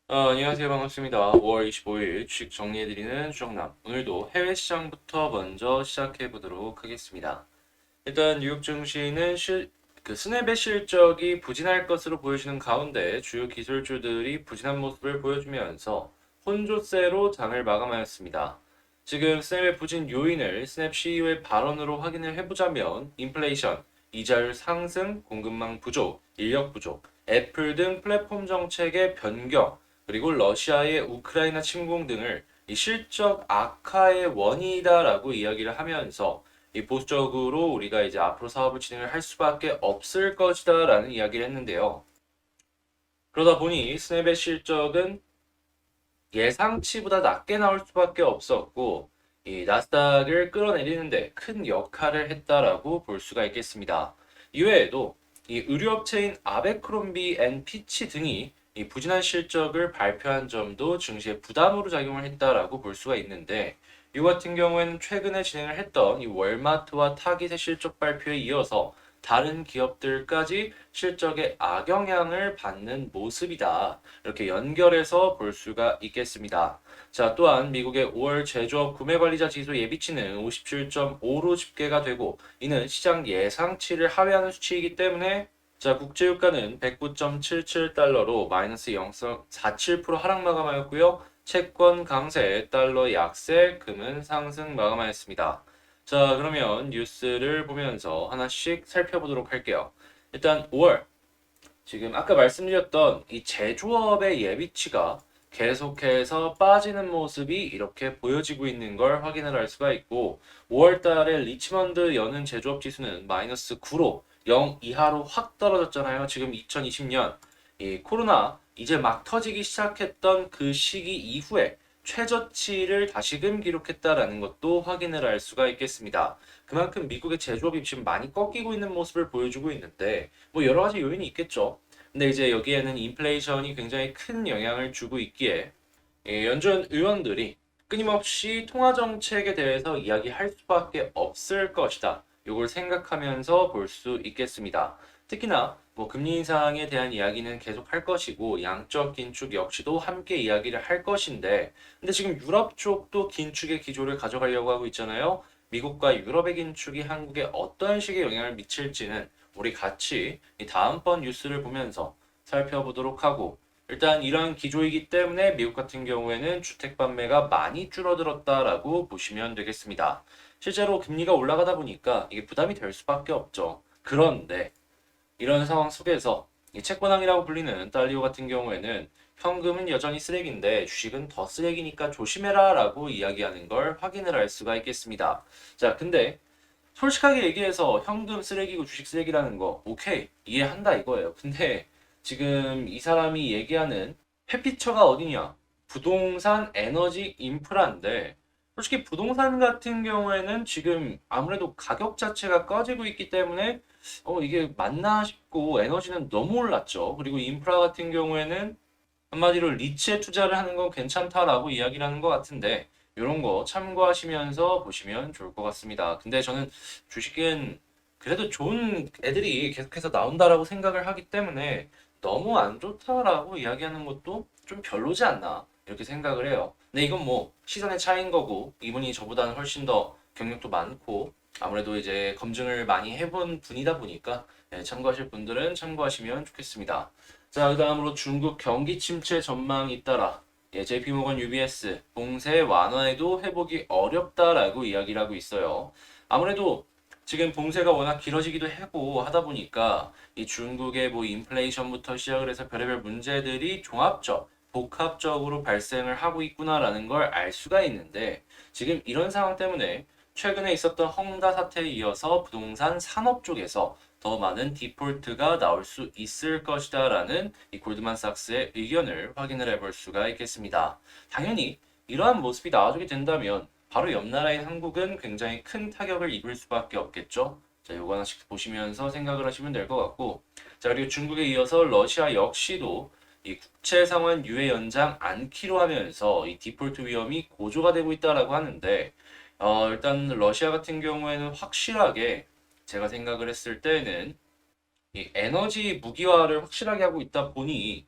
안녕하세요. 반갑습니다. 5월 25일 주식 정리해드리는 주정남. 오늘도 해외 시장부터 먼저 시작해 보도록 하겠습니다. 일단 뉴욕 증시는 스냅의 실적이 부진할 것으로 보여지는 가운데 주요 기술주들이 부진한 모습을 보여주면서 혼조세로 장을 마감하였습니다. 지금 스냅의 부진 요인을 스냅 CEO의 발언으로 확인을 해보자면 인플레이션, 이자율 상승, 공급망 부족, 인력 부족, 애플 등 플랫폼 정책의 변경, 그리고 러시아의 우크라이나 침공 등을 이 실적 악화의 원인이다라고 이야기를 하면서 이 보수적으로 우리가 이제 앞으로 사업을 진행을 할 수밖에 없을 것이다라는 이야기를 했는데요. 그러다 보니 스냅의 실적은 예상치보다 낮게 나올 수밖에 없었고 이 나스닥을 끌어내리는데 큰 역할을 했다라고 볼 수가 있겠습니다. 이외에도 이 의류업체인 아베크롬비 앤 피치 등이 이 부진한 실적을 발표한 점도 증시에 부담으로 작용을 했다라고 볼 수가 있는데 이 같은 경우에는 최근에 진행을 했던 이 월마트와 타깃의 실적 발표에 이어서 다른 기업들까지 실적에 악영향을 받는 모습이다. 이렇게 연결해서 볼 수가 있겠습니다. 자, 또한 미국의 5월 제조업 구매관리자 지수 예비치는 57.5로 집계가 되고 이는 시장 예상치를 하회하는 수치이기 때문에 자, 국제유가는 109.77달러로 마이너스 0.47% 하락 마감하였고요. 채권 강세, 달러 약세, 금은 상승 마감하였습니다. 자, 그러면 뉴스를 보면서 하나씩 살펴보도록 할게요. 일단 5월 지금 아까 말씀드렸던 이 제조업의 예비치가 계속해서 빠지는 모습이 이렇게 보여지고 있는 걸 확인을 할 수가 있고 5월 달에 리치먼드 연은 제조업 지수는 마이너스 9로 0 이하로 확 떨어졌잖아요. 지금 2020년 이 코로나 이제 막 터지기 시작했던 그 시기 이후에 최저치를 다시금 기록했다라는 것도 확인을 할 수가 있겠습니다. 그만큼 미국의 제조업이 지금 많이 꺾이고 있는 모습을 보여주고 있는데 뭐 여러 가지 요인이 있겠죠. 근데 이제 여기에는 인플레이션이 굉장히 큰 영향을 주고 있기에 연준 의원들이 끊임없이 통화 정책에 대해서 이야기할 수밖에 없을 것이다. 이걸 생각하면서 볼 수 있겠습니다. 특히나 뭐 금리 인상에 대한 이야기는 계속 할 것이고 양적 긴축 역시도 함께 이야기를 할 것인데 근데 지금 유럽 쪽도 긴축의 기조를 가져가려고 하고 있잖아요. 미국과 유럽의 긴축이 한국에 어떤 식의 영향을 미칠지는 우리 같이 이 다음번 뉴스를 보면서 살펴보도록 하고 일단 이런 기조이기 때문에 미국 같은 경우에는 주택 판매가 많이 줄어들었다라고 보시면 되겠습니다. 실제로 금리가 올라가다 보니까 이게 부담이 될 수밖에 없죠. 그런데 이런 상황 속에서 이 채권왕이라고 불리는 달리오 같은 경우에는 현금은 여전히 쓰레기인데 주식은 더 쓰레기니까 조심해라 라고 이야기하는 걸 확인을 할 수가 있겠습니다. 자, 근데 솔직하게 얘기해서 현금 쓰레기고 주식 쓰레기라는 거 오케이 이해한다 이거예요. 근데 지금 이 사람이 얘기하는 회피처가 어디냐? 부동산 에너지 인프라인데 솔직히 부동산 같은 경우에는 지금 아무래도 가격 자체가 꺼지고 있기 때문에 이게 맞나 싶고 에너지는 너무 올랐죠. 그리고 인프라 같은 경우에는 한마디로 리츠에 투자를 하는 건 괜찮다라고 이야기를 하는 것 같은데 이런 거 참고하시면서 보시면 좋을 것 같습니다. 근데 저는 주식은 그래도 좋은 애들이 계속해서 나온다라고 생각을 하기 때문에 너무 안 좋다라고 이야기하는 것도 좀 별로지 않나 이렇게 생각을 해요. 근데 이건 뭐 시선의 차이인 거고 이분이 저보다는 훨씬 더 경력도 많고 아무래도 이제 검증을 많이 해본 분이다 보니까 참고하실 분들은 참고하시면 좋겠습니다. 자, 그다음으로 중국 경기 침체 전망이 따라 JP모건 UBS 봉쇄 완화에도 회복이 어렵다라고 이야기를 하고 있어요. 아무래도 지금 봉쇄가 워낙 길어지기도 하고 하다 보니까 이 중국의 뭐 인플레이션부터 시작을 해서 별의별 문제들이 종합적, 복합적으로 발생을 하고 있구나라는 걸 알 수가 있는데 지금 이런 상황 때문에 최근에 있었던 헝다 사태에 이어서 부동산 산업 쪽에서 더 많은 디폴트가 나올 수 있을 것이다라는 이 골드만삭스의 의견을 확인을 해볼 수가 있겠습니다. 당연히 이러한 모습이 나와주게 된다면 바로 옆 나라인 한국은 굉장히 큰 타격을 입을 수밖에 없겠죠. 자, 요거 하나씩 보시면서 생각을 하시면 될 것 같고 자, 그리고 중국에 이어서 러시아 역시도 이 국채 상환 유예 연장 않기로 하면서 이 디폴트 위험이 고조가 되고 있다라고 하는데 일단 러시아 같은 경우에는 확실하게 제가 생각을 했을 때는 이 에너지 무기화를 확실하게 하고 있다 보니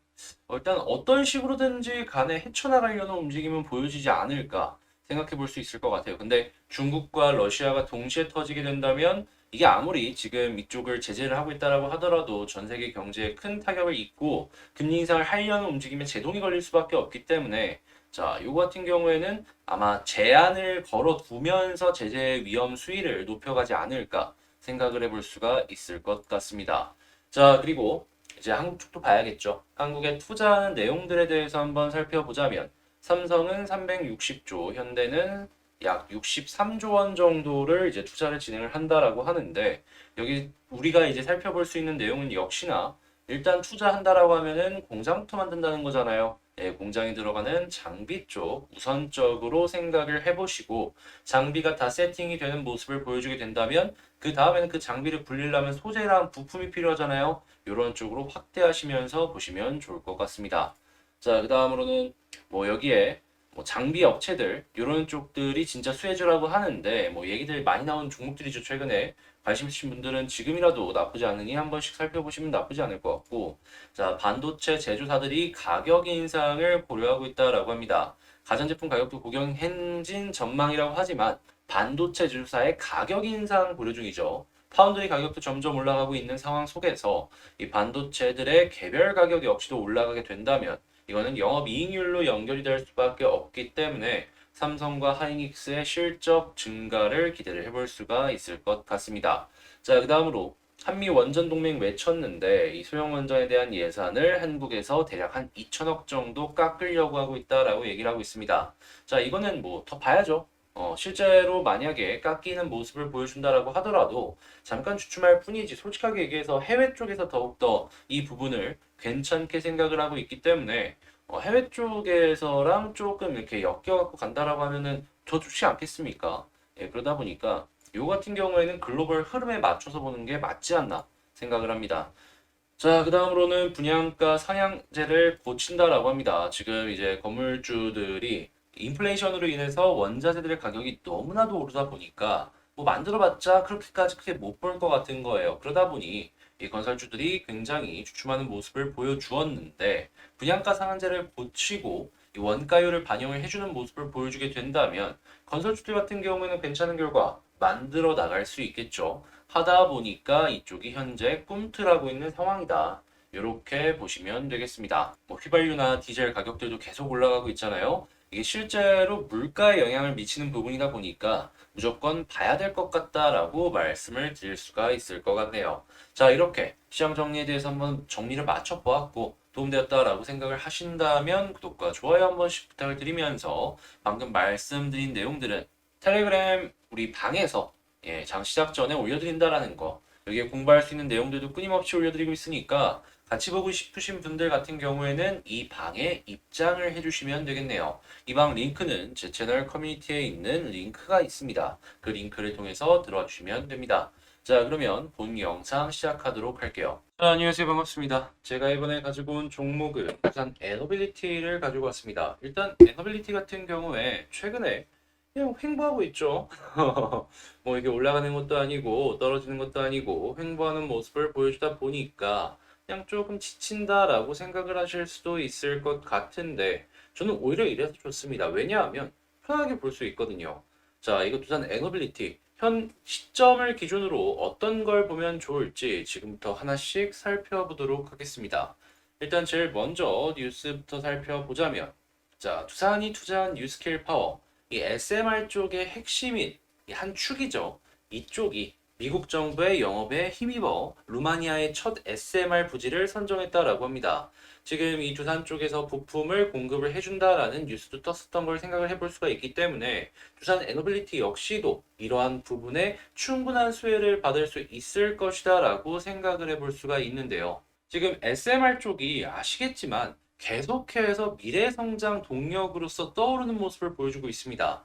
일단 어떤 식으로든지 간에 헤쳐나가려는 움직임은 보여지지 않을까 생각해 볼 수 있을 것 같아요. 근데 중국과 러시아가 동시에 터지게 된다면 이게 아무리 지금 이쪽을 제재를 하고 있다라고 하더라도 전 세계 경제에 큰 타격을 입고 금리 인상을 하려는 움직임에 제동이 걸릴 수밖에 없기 때문에 자, 요거 같은 경우에는 아마 제한을 걸어 두면서 제재의 위험 수위를 높여가지 않을까 생각을 해볼 수가 있을 것 같습니다. 자, 그리고 이제 한국 쪽도 봐야겠죠. 한국에 투자하는 내용들에 대해서 한번 살펴보자면 삼성은 360조, 현대는 약 63조 원 정도를 이제 투자를 진행을 한다라고 하는데 여기 우리가 이제 살펴볼 수 있는 내용은 역시나 일단 투자한다라고 하면은 공장부터 만든다는 거잖아요. 예, 공장에 들어가는 장비 쪽 우선적으로 생각을 해보시고 장비가 다 세팅이 되는 모습을 보여주게 된다면 그 다음에는 그 장비를 굴리려면 소재랑 부품이 필요하잖아요. 이런 쪽으로 확대하시면서 보시면 좋을 것 같습니다. 자, 그 다음으로는 뭐 여기에 뭐 장비 업체들 이런 쪽들이 진짜 수혜주라고 하는데 뭐 얘기들 많이 나온 종목들이죠. 최근에 관심 있으신 분들은 지금이라도 나쁘지 않으니 한 번씩 살펴보시면 나쁘지 않을 것 같고 자, 반도체 제조사들이 가격 인상을 고려하고 있다라고 합니다. 가전제품 가격도 고경행진 전망이라고 하지만 반도체 제조사의 가격 인상 고려 중이죠. 파운드리 가격도 점점 올라가고 있는 상황 속에서 이 반도체들의 개별 가격 역시도 올라가게 된다면 이거는 영업이익률로 연결이 될 수밖에 없기 때문에 삼성과 하이닉스의 실적 증가를 기대를 해볼 수가 있을 것 같습니다. 자, 그 다음으로 한미 원전 동맹 외쳤는데 이 소형 원전에 대한 예산을 한국에서 대략 한 2천억 정도 깎으려고 하고 있다라고 얘기를 하고 있습니다. 자, 이거는 뭐 더 봐야죠. 실제로 만약에 깎이는 모습을 보여준다라고 하더라도 잠깐 주춤할 뿐이지 솔직하게 얘기해서 해외 쪽에서 더욱더 이 부분을 괜찮게 생각을 하고 있기 때문에 해외 쪽에서랑 조금 이렇게 엮여갖고 간다라고 하면은 더 좋지 않겠습니까? 예, 그러다 보니까 요 같은 경우에는 글로벌 흐름에 맞춰서 보는 게 맞지 않나 생각을 합니다. 자, 그 다음으로는 분양가 상향제를 고친다라고 합니다. 지금 이제 건물주들이 인플레이션으로 인해서 원자재들의 가격이 너무나도 오르다 보니까 뭐 만들어봤자 그렇게까지 크게 못 볼 것 같은 거예요. 그러다 보니 이 건설주들이 굉장히 주춤하는 모습을 보여주었는데 분양가 상한제를 고치고 이 원가율을 반영을 해주는 모습을 보여주게 된다면 건설주들 같은 경우에는 괜찮은 결과 만들어 나갈 수 있겠죠. 하다 보니까 이쪽이 현재 꿈틀하고 있는 상황이다. 이렇게 보시면 되겠습니다. 뭐 휘발유나 디젤 가격들도 계속 올라가고 있잖아요. 이게 실제로 물가에 영향을 미치는 부분이다 보니까 무조건 봐야 될 것 같다라고 말씀을 드릴 수가 있을 것 같네요. 자, 이렇게 시장 정리에 대해서 한번 정리를 맞춰 보았고 도움되었다라고 생각을 하신다면 구독과 좋아요 한 번씩 부탁을 드리면서 방금 말씀드린 내용들은 텔레그램 우리 방에서 예, 장 시작 전에 올려드린다라는 거. 여기에 공부할 수 있는 내용들도 끊임없이 올려드리고 있으니까 같이 보고 싶으신 분들 같은 경우에는 이 방에 입장을 해주시면 되겠네요. 이 방 링크는 제 채널 커뮤니티에 있는 링크가 있습니다. 그 링크를 통해서 들어와 주시면 됩니다. 자, 그러면 본 영상 시작하도록 할게요. 자, 안녕하세요. 반갑습니다. 제가 이번에 가지고 온 종목은 우선 에너빌리티를 가지고 왔습니다. 일단 에너빌리티 같은 경우에 최근에 그냥 횡보하고 있죠. 뭐 이게 올라가는 것도 아니고 떨어지는 것도 아니고 횡보하는 모습을 보여주다 보니까 그냥 조금 지친다라고 생각을 하실 수도 있을 것 같은데 저는 오히려 이래서 좋습니다. 왜냐하면 편하게 볼 수 있거든요. 자, 이거 두산 에너빌리티 현 시점을 기준으로 어떤 걸 보면 좋을지 지금부터 하나씩 살펴보도록 하겠습니다. 일단 제일 먼저 뉴스부터 살펴보자면 자, 두산이 투자한 뉴스케일 파워 이 SMR 쪽의 핵심인 한 축이죠. 이쪽이 미국 정부의 영업에 힘입어 루마니아의 첫 SMR 부지를 선정했다라고 합니다. 지금 이 두산 쪽에서 부품을 공급을 해준다라는 뉴스도 떴었던 걸 생각을 해볼 수가 있기 때문에 두산 에너빌리티 역시도 이러한 부분에 충분한 수혜를 받을 수 있을 것이다라고 생각을 해볼 수가 있는데요. 지금 SMR 쪽이 아시겠지만 계속해서 미래 성장 동력으로서 떠오르는 모습을 보여주고 있습니다.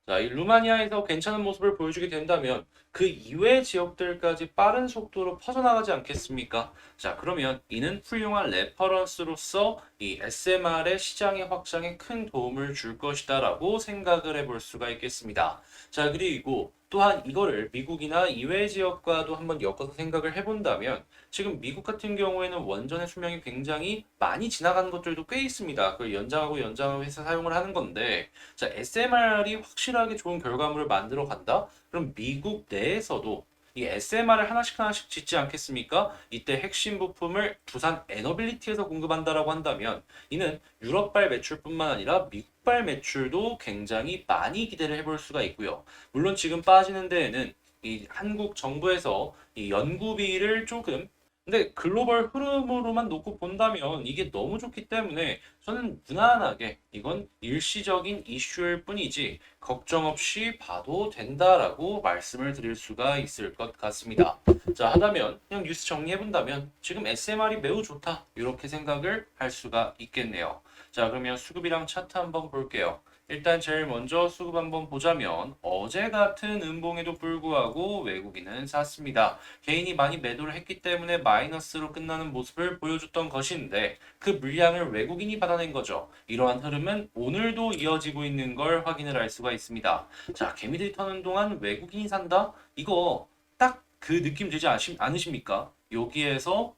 자, 이 루마니아에서 괜찮은 모습을 보여주게 된다면 그 이외의 지역들까지 빠른 속도로 퍼져나가지 않겠습니까? 자, 그러면 이는 훌륭한 레퍼런스로서 이 SMR의 시장의 확장에 큰 도움을 줄 것이다라고 생각을 해볼 수가 있겠습니다. 자, 그리고 또한 이거를 미국이나 이외 지역과도 한번 엮어서 생각을 해본다면 지금 미국 같은 경우에는 원전의 수명이 굉장히 많이 지나가는 것들도 꽤 있습니다. 그걸 연장하고 연장하고 해서 사용을 하는 건데 자, SMR이 확실하게 좋은 결과물을 만들어 간다? 그럼 미국 내에서도 이 SMR을 하나씩 하나씩 짓지 않겠습니까? 이때 핵심 부품을 두산 에너빌리티에서 공급한다라고 한다면 이는 유럽발 매출뿐만 아니라 미국발 매출도 굉장히 많이 기대를 해볼 수가 있고요. 물론 지금 빠지는 데에는 이 한국 정부에서 이 연구비를 조금 근데 글로벌 흐름으로만 놓고 본다면 이게 너무 좋기 때문에 저는 무난하게 이건 일시적인 이슈일 뿐이지 걱정 없이 봐도 된다라고 말씀을 드릴 수가 있을 것 같습니다. 자, 하다면 그냥 뉴스 정리해 본다면 지금 SMR이 매우 좋다 이렇게 생각을 할 수가 있겠네요. 자, 그러면 수급이랑 차트 한번 볼게요. 일단 제일 먼저 수급 한번 보자면 어제 같은 음봉에도 불구하고 외국인은 샀습니다. 개인이 많이 매도를 했기 때문에 마이너스로 끝나는 모습을 보여줬던 것인데 그 물량을 외국인이 받아낸 거죠. 이러한 흐름은 오늘도 이어지고 있는 걸 확인을 할 수가 있습니다. 자, 개미들이 터는 동안 외국인이 산다? 이거 딱 그 느낌 되지 않으십니까? 여기에서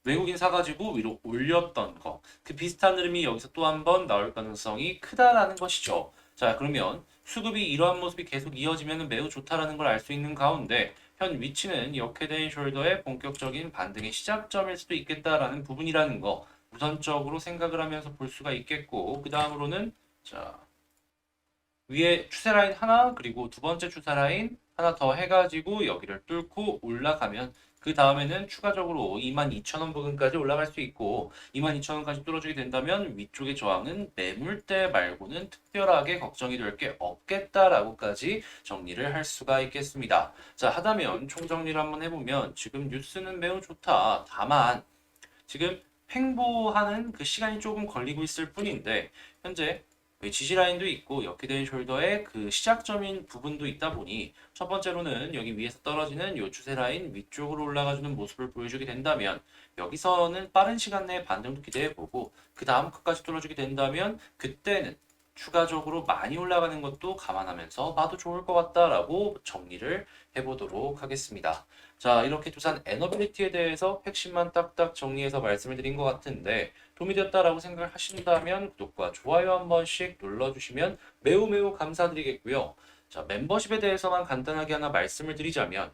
외국인 사가지고 위로 올렸던 거. 그 비슷한 흐름이 여기서 또 한 번 나올 가능성이 크다라는 것이죠. 자, 그러면 수급이 이러한 모습이 계속 이어지면 매우 좋다라는 걸 알 수 있는 가운데 현 위치는 역헤드앤 숄더의 본격적인 반등의 시작점일 수도 있겠다라는 부분이라는 거 우선적으로 생각을 하면서 볼 수가 있겠고 그 다음으로는 자 위에 추세 라인 하나 그리고 두 번째 추세 라인 하나 더 해가지고 여기를 뚫고 올라가면 그 다음에는 추가적으로 22,000원 부근까지 올라갈 수 있고 22,000원까지 뚫어주게 된다면 위쪽의 저항은 매물대 말고는 특별하게 걱정이 될 게 없겠다라고까지 정리를 할 수가 있겠습니다. 자, 하다면 총정리를 한번 해보면 지금 뉴스는 매우 좋다. 다만 지금 횡보하는 그 시간이 조금 걸리고 있을 뿐인데 현재 지지라인도 있고 역회된 숄더의 그 시작점인 부분도 있다 보니 첫 번째로는 여기 위에서 떨어지는 요 추세라인 위쪽으로 올라가주는 모습을 보여주게 된다면 여기서는 빠른 시간 내에 반등도 기대해보고 그 다음 끝까지 뚫어주게 된다면 그때는 추가적으로 많이 올라가는 것도 감안하면서 봐도 좋을 것 같다라고 정리를 해보도록 하겠습니다. 자, 이렇게 두산 에너빌리티에 대해서 핵심만 딱딱 정리해서 말씀을 드린 것 같은데 도움이 되었다라고 생각을 하신다면 구독과 좋아요 한 번씩 눌러주시면 매우 매우 감사드리겠고요. 자, 멤버십에 대해서만 간단하게 하나 말씀을 드리자면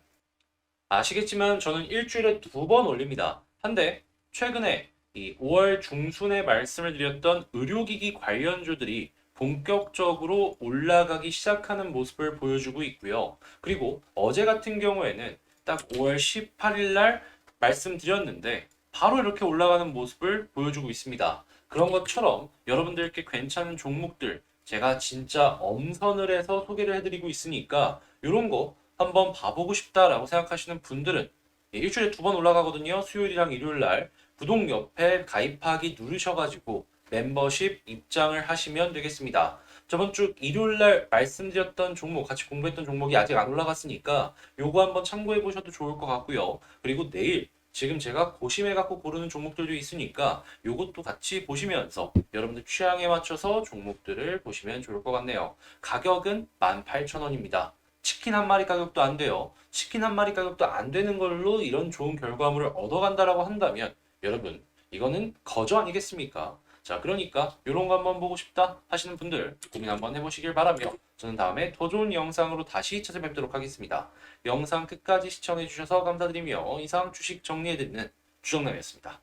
아시겠지만 저는 일주일에 2번 올립니다. 한데 최근에 이 5월 중순에 말씀을 드렸던 의료기기 관련주들이 본격적으로 올라가기 시작하는 모습을 보여주고 있고요. 그리고 어제 같은 경우에는 딱 5월 18일 날 말씀드렸는데 바로 이렇게 올라가는 모습을 보여주고 있습니다. 그런 것처럼 여러분들께 괜찮은 종목들 제가 진짜 엄선을 해서 소개를 해드리고 있으니까 이런 거 한번 봐보고 싶다라고 생각하시는 분들은 일주일에 2번 올라가거든요. 수요일이랑 일요일 날 구독 옆에 가입하기 누르셔가지고 멤버십 입장을 하시면 되겠습니다. 저번 주 일요일 날 말씀드렸던 종목, 같이 공부했던 종목이 아직 안 올라갔으니까 요거 한번 참고해 보셔도 좋을 것 같고요. 그리고 내일 지금 제가 고심해 갖고 고르는 종목들도 있으니까 요것도 같이 보시면서 여러분들 취향에 맞춰서 종목들을 보시면 좋을 것 같네요. 가격은 18,000원입니다. 치킨 한 마리 가격도 안 돼요. 치킨 한 마리 가격도 안 되는 걸로 이런 좋은 결과물을 얻어간다라고 한다면 여러분 이거는 거저 아니겠습니까? 자, 그러니까 이런 거 한번 보고 싶다 하시는 분들 고민 한번 해보시길 바라며 저는 다음에 더 좋은 영상으로 다시 찾아뵙도록 하겠습니다. 영상 끝까지 시청해주셔서 감사드리며 이상 주식 정리해드리는 주정남이었습니다.